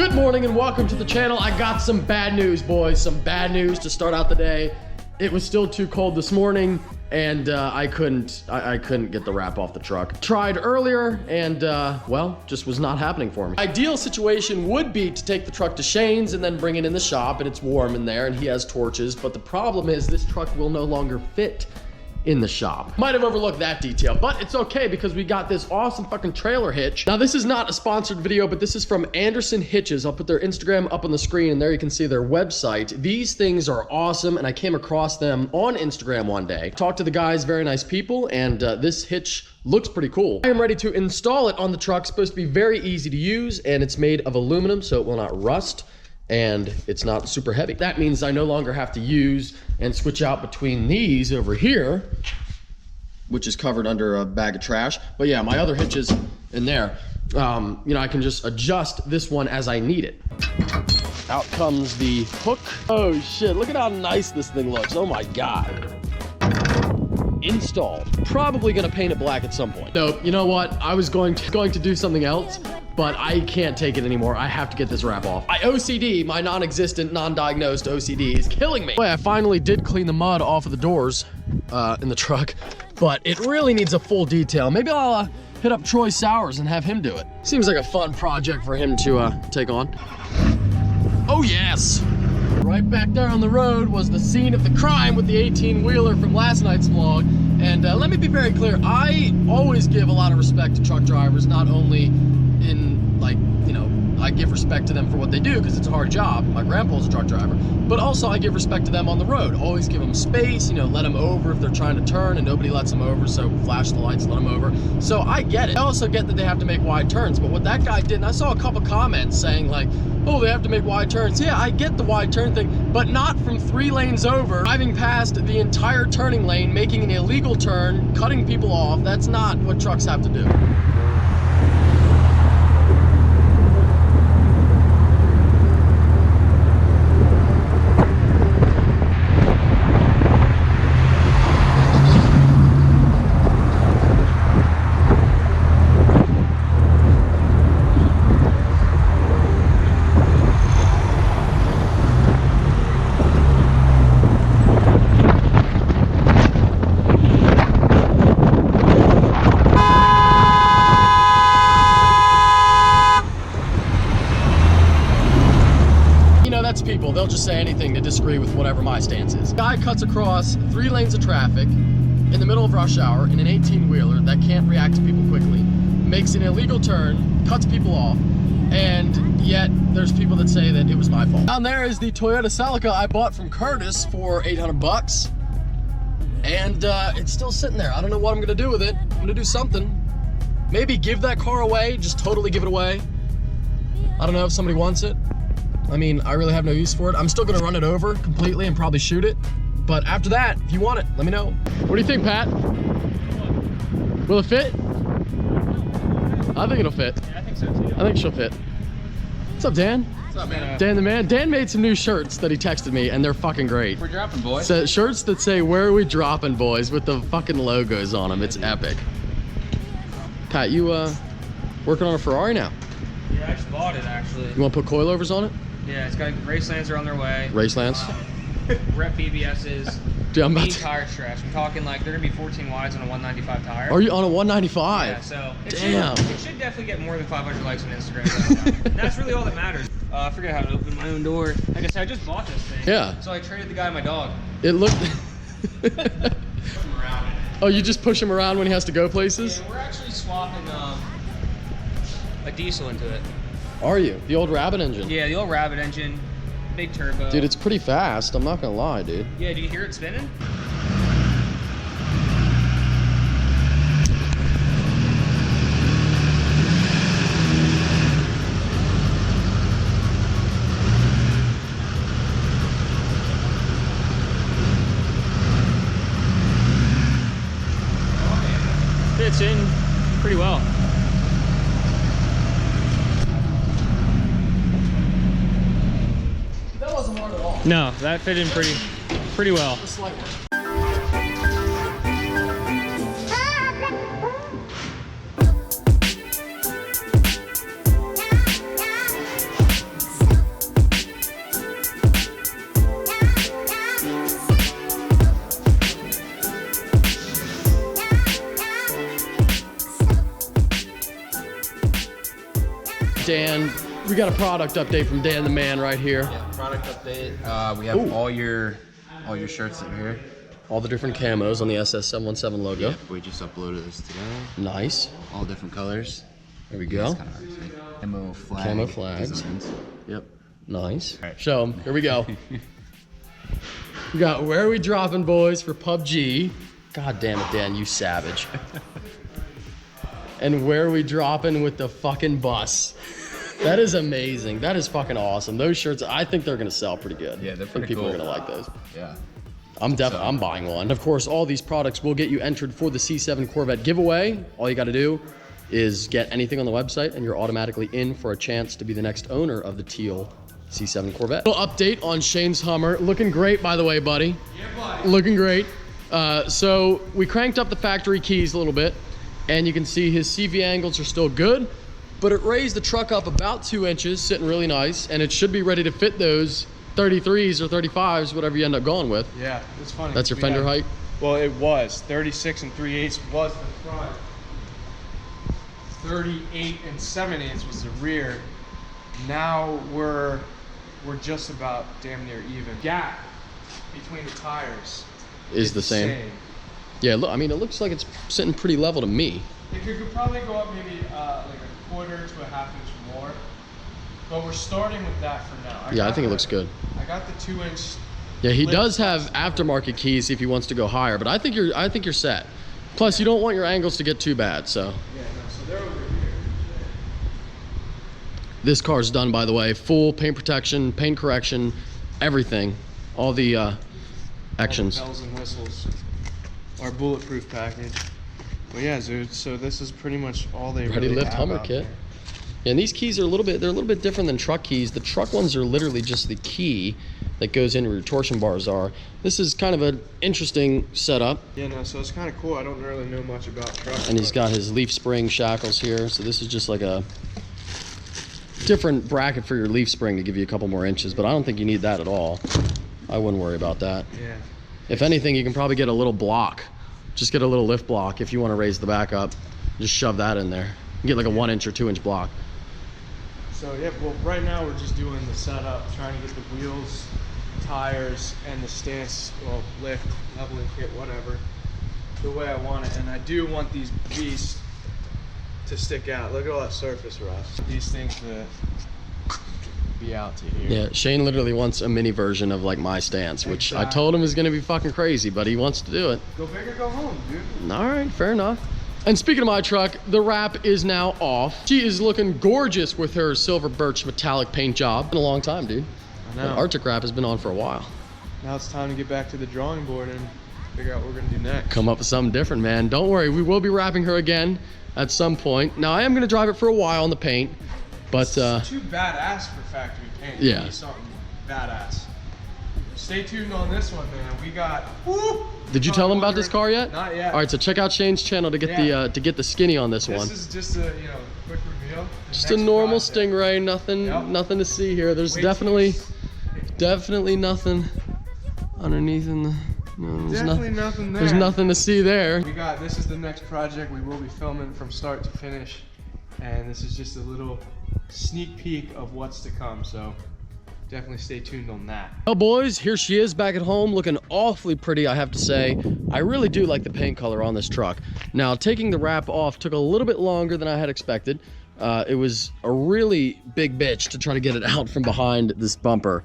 Good morning and welcome to the channel. I got some bad news, boys. Some bad news to start out the day. It was still too cold this morning and I couldn't get the wrap off the truck. Tried earlier and well, just was not happening for me. Ideal situation would be to take the truck to Shane's and then bring it in the shop, and it's warm in there and he has torches, but the problem is this truck will no longer fit in the shop. Might have overlooked that detail, but it's okay because we got this awesome fucking trailer hitch. Now this is not a sponsored video, but this is from Anderson Hitches. I'll put their Instagram up on the screen and there you can see their website. These things are awesome and I came across them on Instagram one day. Talked to the guys, very nice people, and this hitch looks pretty cool. I am ready to install it on the truck. It's supposed to be very easy to use and it's made of aluminum so it will not rust. And it's not super heavy. That means I no longer have to use and switch out between these over here, which is covered under a bag of trash. But yeah, my other hitches in there, you know, I can just adjust this one as I need it. Out comes the hook. Oh shit, look at how nice this thing looks. Oh my God. Installed. Probably gonna paint it black at some point. So, you know what? I was going to do something else, but I can't take it anymore. I have to get this wrap off. My OCD, my non-existent, non-diagnosed OCD is killing me. Boy, I finally did clean the mud off of the doors in the truck, but it really needs a full detail. Maybe I'll hit up Troy Sowers and have him do it. Seems like a fun project for him to take on. Oh yes! Right back there on the road was the scene of the crime with the 18-wheeler from last night's vlog. And let me be very clear, I always give a lot of respect to truck drivers, not only in, like, you know, I give respect to them for what they do because it's a hard job. My grandpa's a truck driver. But also I give respect to them on the road. Always give them space, you know, let them over if they're trying to turn and nobody lets them over, so flash the lights, let them over. So I get it. I also get that they have to make wide turns, but what that guy did, and I saw a couple comments saying like, oh, they have to make wide turns. Yeah, I get the wide turn thing, but not from 3 lanes over, driving past the entire turning lane, making an illegal turn, cutting people off. That's not what trucks have to do. People, they'll just say anything to disagree with whatever my stance is. Guy cuts across 3 lanes of traffic in the middle of rush hour in an 18-wheeler that can't react to people quickly, makes an illegal turn, cuts people off, and yet there's people that say that it was my fault. Down there is the Toyota Celica I bought from Curtis for 800 bucks, and it's still sitting there. I don't know what I'm gonna do with it. I'm gonna do something. Maybe give that car away, just totally give it away. I don't know if somebody wants it. I mean, I really have no use for it. I'm still gonna run it over completely and probably shoot it. But after that, if you want it, let me know. What do you think, Pat? Will it fit? I think it'll fit. Yeah, I think so too. I think she'll fit. What's up, Dan? What's up, man? Dan the man. Dan made some new shirts that he texted me and they're fucking great. We're dropping, boys. So, shirts that say, "Where are we dropping, boys?" with the fucking logos on them. It's epic. Pat, you working on a Ferrari now? Yeah, I just bought it actually. You wanna put coilovers on it? Yeah, it's got race lands are on their way. Race lands? Rep PBS's. Dude, I'm about mean to... tire stretch. I'm talking like they're gonna be 14 wides on a 195 tire. Are you on a 195? Yeah, so it damn. It should definitely get more than 500 likes on Instagram. And that's really all that matters. I forget how to open my own door. Like I said, I just bought this thing. Yeah. So I traded the guy my dog. It looked... Push him around. Oh, you just push him around when he has to go places? Yeah, we're actually swapping a diesel into it. Are you? The old Rabbit engine? Yeah, the old Rabbit engine, big turbo. Dude, it's pretty fast. I'm not gonna lie, dude. Yeah, do you hear it spinning? Fits in pretty well. That wasn't hard at all. No, that fit in pretty well. Just like Dan. We got a product update from Dan the man right here. Yeah, product update. We have all your shirts that are here. All the different camos on the SS717 logo. Yep, we just uploaded this today. Nice. All different colors. There we go. Kind of hard to say. Camo flag. Camo flags. designs. Yep. Nice. All right. Show 'em. Here we go. We got Where Are We Dropping, boys, for PUBG. God damn it, Dan, you savage. And Where Are We Dropping with the fucking bus. That is amazing. That is fucking awesome. Those shirts, I think they're gonna sell pretty good. Yeah, they're I think pretty people cool. are gonna like those. Yeah. I'm buying one. Of course, all these products will get you entered for the C7 Corvette giveaway. All you gotta do is get anything on the website and you're automatically in for a chance to be the next owner of the teal C7 Corvette. Little update on Shane's Hummer. Looking great, by the way, buddy. Yeah, buddy. Looking great. So we cranked up the factory keys a little bit and you can see his CV angles are still good, but it raised the truck up about 2 inches, sitting really nice, and it should be ready to fit those 33s or 35s, whatever you end up going with. Yeah, it's funny. That's your fender height? Well, it was 36 and 3/8 was the front. 38 and 7/8 was the rear. Now we're just about damn near even. Gap between the tires Is the same. Yeah, look, I mean, it looks like it's sitting pretty level to me. It could probably go up maybe like a quarter to a half inch more, but we're starting with that for now. Yeah, I think it looks good. I got the 2-inch. Yeah, he does have aftermarket keys if he wants to go higher, but I think you're set. Plus, you don't want your angles to get too bad, so. Yeah, no, so they're over here. This car's done, by the way. Full paint protection, paint correction, everything. All the actions. All the bells and whistles. Our bulletproof package. But yeah, dude, so this is pretty much all they Ready really lift have Hummer out kit. there. Yeah, and these keys are a little bit different than truck keys. The truck ones are literally just the key that goes in where your torsion bars are. This is kind of an interesting setup. Yeah, no, so it's kind of cool. I don't really know much about trucks. And he's got his leaf spring shackles here. So this is just like a different bracket for your leaf spring to give you a couple more inches, but I don't think you need that at all. I wouldn't worry about that. Yeah. If anything, you can probably get a little block. Just get a little lift block if you want to raise the back up. Just shove that in there. You get like a 1 inch or 2 inch block. So yeah, well, right now we're just doing the setup, trying to get the wheels, tires, and the stance, well, lift, leveling kit, whatever, the way I want it. And I do want these beasts to stick out. Look at all that surface rust. These things to be out to here. Yeah, Shane literally wants a mini version of like my stance, which I told him is going to be fucking crazy, but he wants to do it. Go big or go home, dude. All right, fair enough. And speaking of my truck, the wrap is now off. She is looking gorgeous with her silver birch metallic paint job. Been a long time, dude. I know. The Arctic wrap has been on for a while. Now it's time to get back to the drawing board and figure out what we're gonna do next. Come up with something different, man. Don't worry, we will be wrapping her again at some point. Now, I am going to drive it for a while in the paint, but It's too badass for factory paint. Yeah. We need something badass. Stay tuned on this one, man. We got. Woo! did you tell them about this car yet? Not yet. All right, so check out Shane's channel to get the skinny on this one. This is just a quick reveal. The Just a next normal project. Stingray, nothing, Yep. nothing to see here. There's Wait definitely till- nothing underneath in the. No, there's Definitely nothing there. There's nothing to see there. We got. This is the next project we will be filming from start to finish, and this is just a little sneak peek of what's to come. So definitely stay tuned on that. Well, boys, here she is back at home, looking awfully pretty, I have to say. I really do like the paint color on this truck. Now, taking the wrap off took a little bit longer than I had expected. It was a really big bitch to try to get it out from behind this bumper.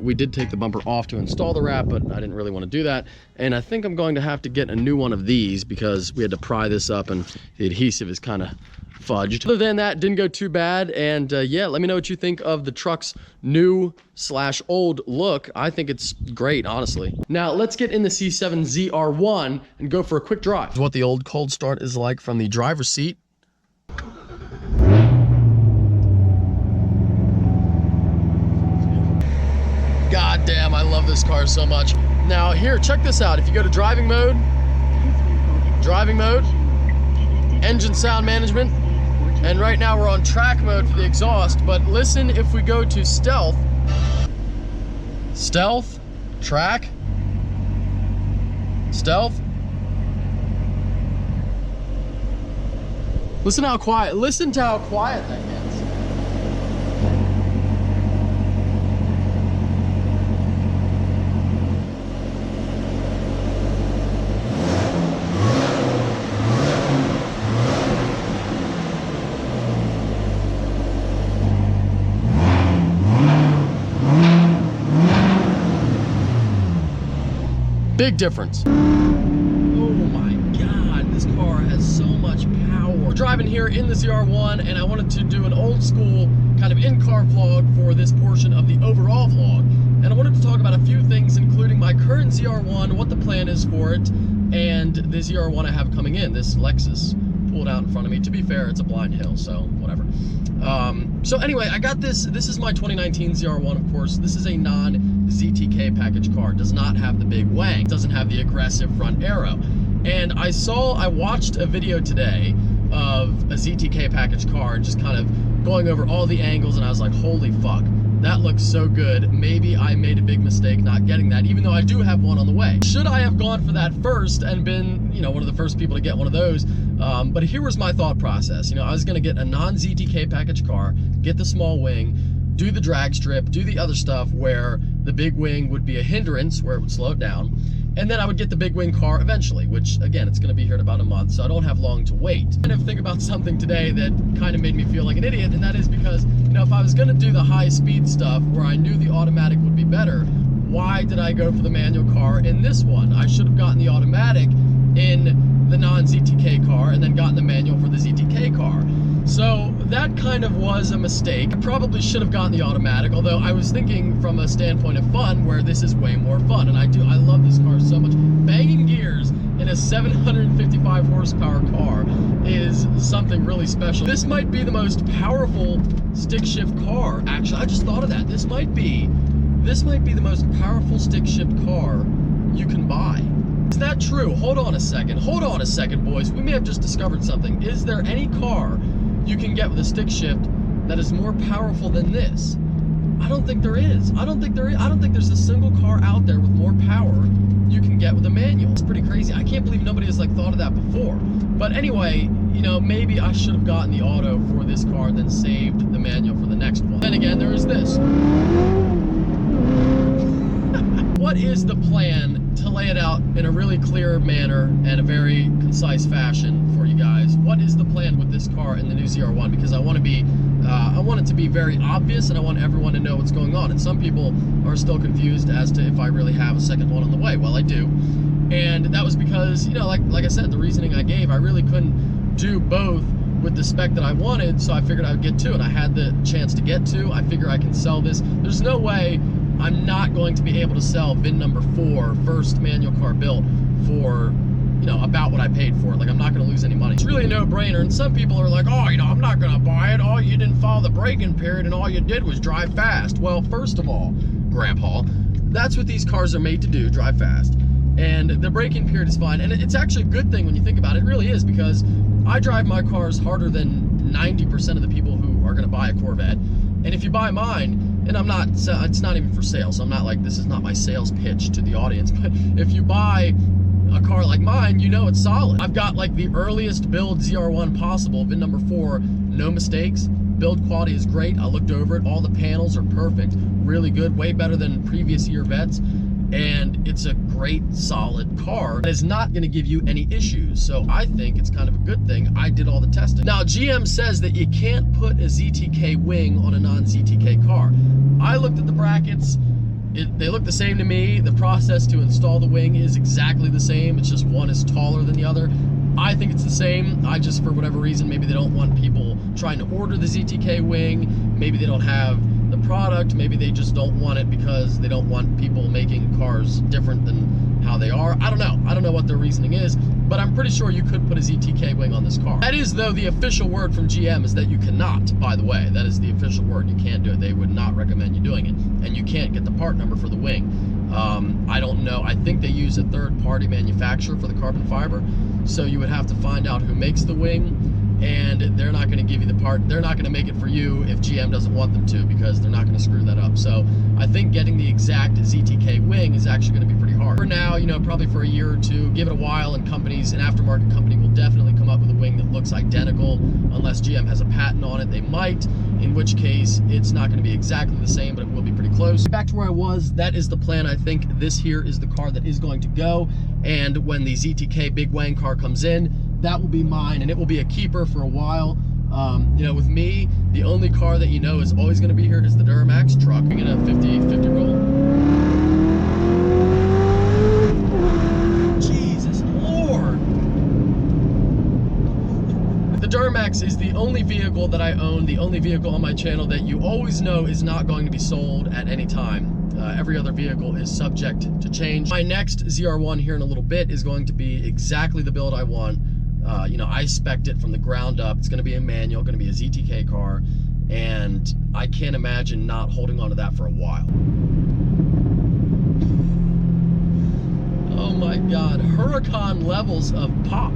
We did take the bumper off to install the wrap, but I didn't really want to do that. And I think I'm going to have to get a new one of these because we had to pry this up and the adhesive is kind of fudged. Other than that, didn't go too bad. And yeah, let me know what you think of the truck's new/old look. I think it's great, honestly. Now let's get in the C7 ZR1 and go for a quick drive. This is what the old cold start is like from the driver's seat. God damn, I love this car so much. Now here, check this out. If you go to driving mode, engine sound management, and right now we're on track mode for the exhaust, but listen if we go to stealth, track, stealth. Listen to how quiet that gets. Big difference. Oh my God, this car has so much power. We're driving here in the ZR1, and I wanted to do an old school kind of in-car vlog for this portion of the overall vlog. And I wanted to talk about a few things, including my current ZR1, what the plan is for it, and the ZR1 I have coming in, this Lexus pulled out in front of me. To be fair, it's a blind hill, so whatever. So anyway, I got this. This is my 2019 ZR1, of course. This is a non-ZTK package car. It does not have the big wang. It doesn't have the aggressive front aero. And I watched a video today of a ZTK package car and just kind of going over all the angles, and I was like, holy fuck. That looks so good. Maybe I made a big mistake not getting that, even though I do have one on the way. Should I have gone for that first and been, you know, one of the first people to get one of those? But here was my thought process. You know, I was gonna get a non-ZTK package car, get the small wing, do the drag strip, do the other stuff where the big wing would be a hindrance, where it would slow it down. And then I would get the big wing car eventually, which again, it's gonna be here in about a month, so I don't have long to wait. I kind of think about something today that kind of made me feel like an idiot, and that is because, you know, if I was gonna do the high speed stuff where I knew the automatic would be better, why did I go for the manual car in this one? I should have gotten the automatic in the non-ZTK car and then gotten the manual for the ZTK car. So that kind of was a mistake. I probably should have gotten the automatic, although I was thinking from a standpoint of fun, where this is way more fun. And I love this car so much. Banging gears in a 755 horsepower car is something really special. This might be the most powerful stick shift car. Actually, I just thought of that. This might be the most powerful stick shift car you can buy. Is that true? Hold on a second, boys. We may have just discovered something. Is there any car you can get with a stick shift that is more powerful than this? I don't think there is. I don't think there's a single car out there with more power you can get with a manual. It's pretty crazy. I can't believe nobody has like thought of that before. But anyway, you know, maybe I should have gotten the auto for this car and then saved the manual for the next one. Then again, there is this. What is the plan to lay it out in a really clear manner and a very concise fashion for you guys? What is the plan with this car in the new ZR1? Because I want it to be very obvious, and I want everyone to know what's going on. And some people are still confused as to if I really have a second one on the way. Well, I do. And that was because, you know, like I said, the reasoning I gave, I really couldn't do both with the spec that I wanted, so I figured I would get two, and I had the chance to get two. I figure I can sell this. There's no way I'm not going to be able to sell VIN number 4, first manual car built, for, you know, about what I paid for it. Like, I'm not going to lose any money. It's really a no-brainer, and some people are like, oh, you know, I'm not going to buy it. Oh, you didn't follow the braking period, and all you did was drive fast. Well, first of all, Grandpa, that's what these cars are made to do, drive fast. And the braking period is fine, and it's actually a good thing when you think about it. It really is, because I drive my cars harder than 90% of the people who are going to buy a Corvette. And if you buy mine, and I'm not, it's not even for sale, so I'm not like, this is not my sales pitch to the audience, but if you buy a car like mine, you know it's solid. I've got like the earliest build ZR1 possible, VIN number 4, no mistakes. Build quality is great. I looked over it, all the panels are perfect, really good, way better than previous year Vettes. And it's a great, solid car that is not going to give you any issues. So I think it's kind of a good thing. I did all the testing. Now, GM says that you can't put a ZTK wing on a non-ZTK car. I looked at the brackets. They look the same to me. The process to install the wing is exactly the same. It's just one is taller than the other. I think it's the same. I just, for whatever reason, maybe they don't want people trying to order the ZTK wing. Maybe they don't have the product. Maybe they just don't want it because they don't want people making cars different than how they are. I don't know. I don't know what their reasoning is, but I'm pretty sure you could put a ZTK wing on this car. That is, though, the official word from GM is that you cannot, by the way. That is the official word. You can't do it. They would not recommend you doing it. And you can't get the part number for the wing. I don't know. I think they use a third-party manufacturer for the carbon fiber. So you would have to find out who makes the wing. And they're not going to give you the part. They're not going to make it for you if GM doesn't want them to, because they're not going to screw that up. So I think getting the exact ZTK wing is actually going to be pretty hard. For now, you know, probably for a year or two, give it a while, and companies, an aftermarket company will definitely come up with a wing that looks identical, unless GM has a patent on it. They might, in which case it's not going to be exactly the same, but it will be pretty close. Back to where I was, that is the plan. I think this here is the car that is going to go, and when the ZTK big wang car comes in, that will be mine, and it will be a keeper for a while. You know, with me, the only car that you know is always going to be here is the Duramax truck. I'm gonna 50 roll. vehicle that I own, the only vehicle on my channel that you always know is not going to be sold at any time. Every other vehicle is subject to change. My next ZR1 here in a little bit is going to be exactly the build I want. You know, I spec'd it from the ground up. It's gonna be a manual, gonna be a ZTK car, and I can't imagine not holding on to that for a while. Oh my God, Huracan levels of pop.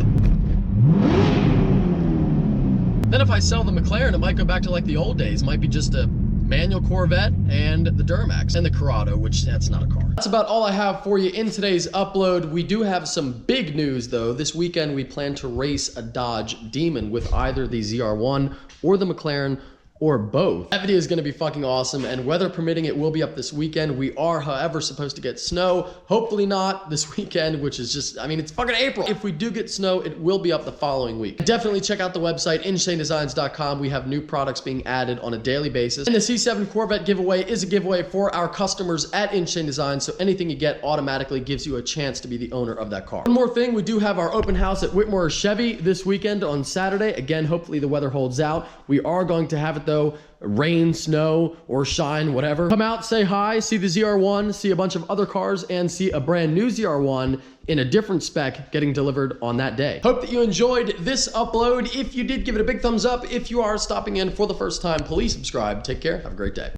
Then if I sell the McLaren, it might go back to like the old days. It might be just a manual Corvette and the Duramax and the Corrado, which that's not a car. That's about all I have for you in today's upload. We do have some big news though. This weekend we plan to race a Dodge Demon with either the ZR1 or the McLaren, or both. That video is gonna be fucking awesome, and weather permitting, it will be up this weekend. We are, however, supposed to get snow. Hopefully not this weekend, which is just, I mean, it's fucking April. If we do get snow, it will be up the following week. Definitely check out the website, InShaneDesigns.com. We have new products being added on a daily basis. And the C7 Corvette giveaway is a giveaway for our customers at InShane Designs, so anything you get automatically gives you a chance to be the owner of that car. One more thing, we do have our open house at WHITMOYER Chevy this weekend on Saturday. Again, hopefully the weather holds out. We are going to have it though, rain, snow, or shine, whatever. Come out, say hi, see the ZR1, see a bunch of other cars, and see a brand new ZR1 in a different spec getting delivered on that day. Hope that you enjoyed this upload. If you did, give it a big thumbs up. If you are stopping in for the first time, please subscribe. Take care, have a great day.